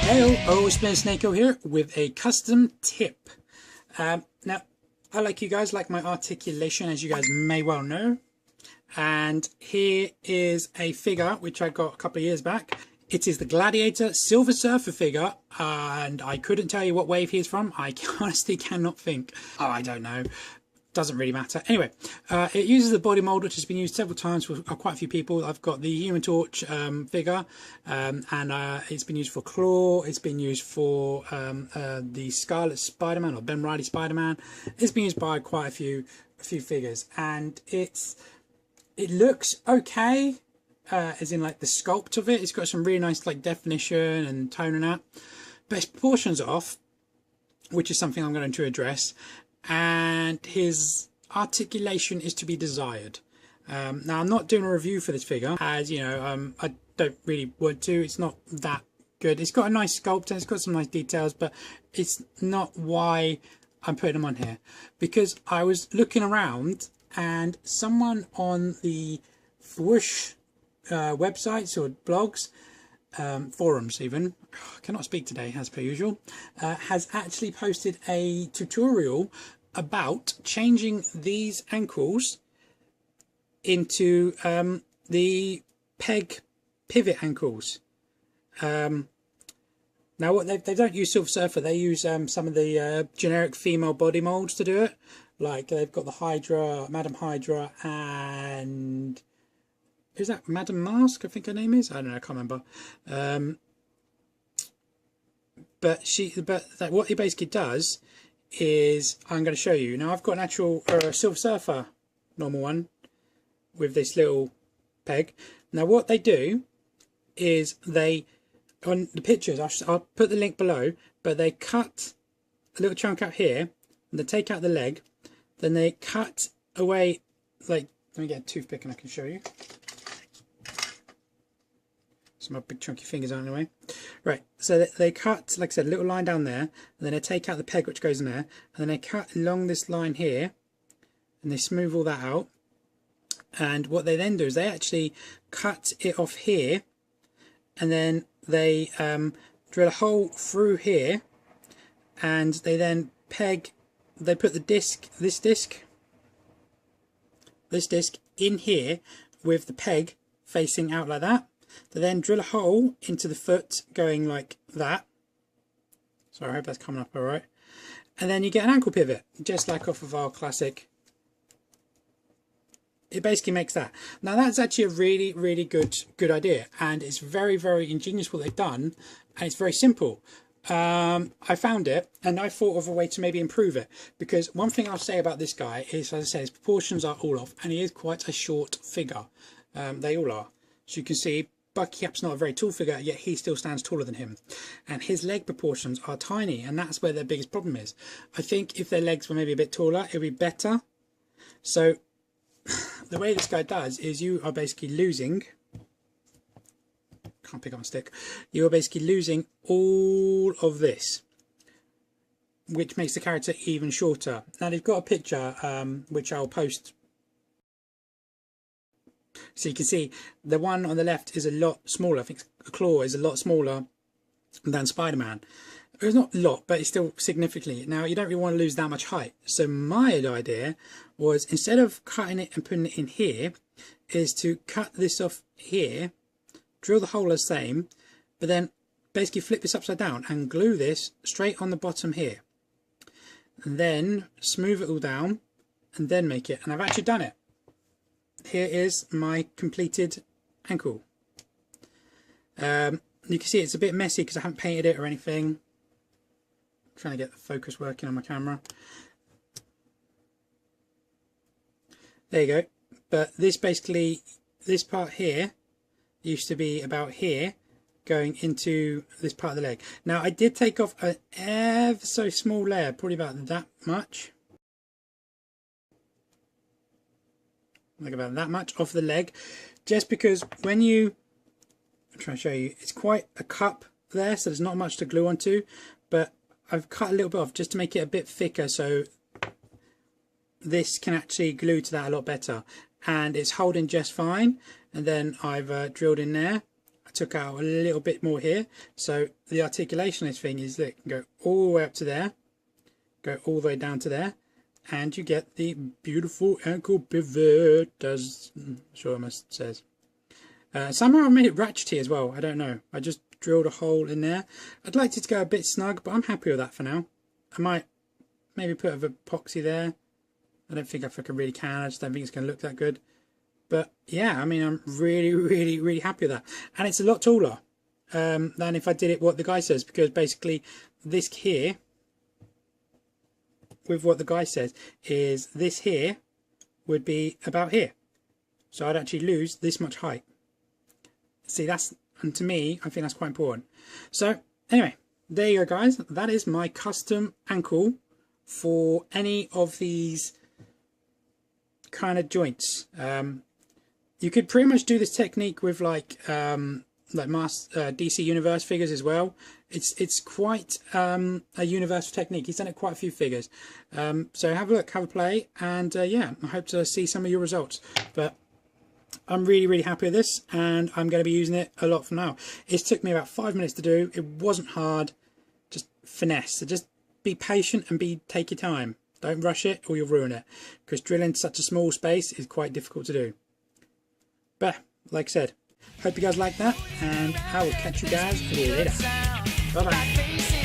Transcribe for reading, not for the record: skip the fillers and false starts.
Heyo, Spin Snakeo here with a custom tip. Now, I like you guys, like my articulation, as you guys may well know. And here is a figure which I got a couple of years back. It is the Gladiator Silver Surfer figure, and I couldn't tell you what wave he is from. I honestly cannot think. Oh, I don't know. Doesn't really matter. Anyway, it uses the body mold, which has been used several times for quite a few people. I've got the Human Torch figure, and it's been used for Claw. It's been used for the Scarlet Spider-Man or Ben Reilly Spider-Man. It's been used by quite a few figures, and it looks okay. As in like the sculpt of it, it's got some really nice like definition and tone and that, but his proportions are off, which is something I'm going to address, and his articulation is to be desired. Now I'm not doing a review for this figure, as you know, I don't really want to. It's not that good. It's got a nice sculpt and it's got some nice details, but it's not why I'm putting them on here, because I was looking around and someone on the Fwoosh websites or blogs, forums even, I cannot speak today as per usual, has actually posted a tutorial about changing these ankles into the peg pivot ankles. Now what they don't use Silver Surfer, they use some of the generic female body molds to do it, like they've got the Hydra, Madam Hydra, and is that Madam Mask, I think her name is? I don't know, I can't remember. But what he basically does is, I'm going to show you. Now I've got an actual Silver Surfer normal one with this little peg. Now what they do is they, on the pictures, I'll put the link below, but they cut a little chunk out here, and they take out the leg, then they cut away, like, let me get a toothpick and I can show you. So my big chunky fingers aren't in the way. Right, so they cut, like I said, a little line down there, and then they take out the peg which goes in there, and then they cut along this line here, and they smooth all that out. And what they then do is they actually cut it off here, and then they drill a hole through here, and they then peg, they put the disc, this disc in here with the peg facing out like that. They then drill a hole into the foot going like that. So I hope that's coming up all right. And then you get an ankle pivot, just like off of our classic. It basically makes that. Now that's actually a really good idea, and it's very ingenious what they've done, and it's very simple. I found it and I thought of a way to maybe improve it, because one thing I'll say about this guy is, as I said, his proportions are all off, and he is quite a short figure. They all are. So you can see Buckycap's not a very tall figure, yet he still stands taller than him, and his leg proportions are tiny, and that's where their biggest problem is. I think if their legs were maybe a bit taller, it would be better. So the way this guy does is, you are basically losing, can't pick up a stick, you are basically losing all of this, which makes the character even shorter. Now they've got a picture which I'll post. So you can see the one on the left is a lot smaller. I think Claw is a lot smaller than Spider-Man. It's not a lot, but it's still significantly. Now you don't really want to lose that much height. So my idea was, instead of cutting it and putting it in here, is to cut this off here, drill the hole the same, but then basically flip this upside down and glue this straight on the bottom here. And then smooth it all down and then make it. And I've actually done it. Here is my completed ankle. You can see it's a bit messy because I haven't painted it or anything. I'm trying to get the focus working on my camera. There you go. But this basically, this part here used to be about here, going into this part of the leg. Now I did take off an ever so small layer, probably about that much. Like about that much off the leg, just because when you, I'm trying to show you, it's quite a cup there, so there's not much to glue onto, but I've cut a little bit off just to make it a bit thicker, so this can actually glue to that a lot better, and it's holding just fine. And then I've drilled in there, I took out a little bit more here. So the articulation of this thing is, look, go all the way up to there, go all the way down to there, and you get the beautiful ankle pivot, as Shawmus says. Somehow I made it ratchety as well. I don't know. I just drilled a hole in there. I'd like it to go a bit snug, but I'm happy with that for now. I might maybe put an epoxy there. I don't think I really can. I just don't think it's going to look that good. But yeah, I mean, I'm really happy with that. And it's a lot taller than if I did it what the guy says, because basically this here, with what the guy says, is this here would be about here. So I'd actually lose this much height. See, and to me, I think that's quite important. So anyway, there you go, guys. That is my custom ankle for any of these kind of joints. You could pretty much do this technique with like DC Universe figures as well. It's quite a universal technique. He's done it quite a few figures. So have a look, have a play, and yeah, I hope to see some of your results. But I'm really happy with this, and I'm going to be using it a lot from now. It took me about 5 minutes to do. It wasn't hard. Just finesse. So just be patient and take your time. Don't rush it or you'll ruin it, because drilling such a small space is quite difficult to do. But like I said, hope you guys like that, and I will catch you guys later. Bye bye.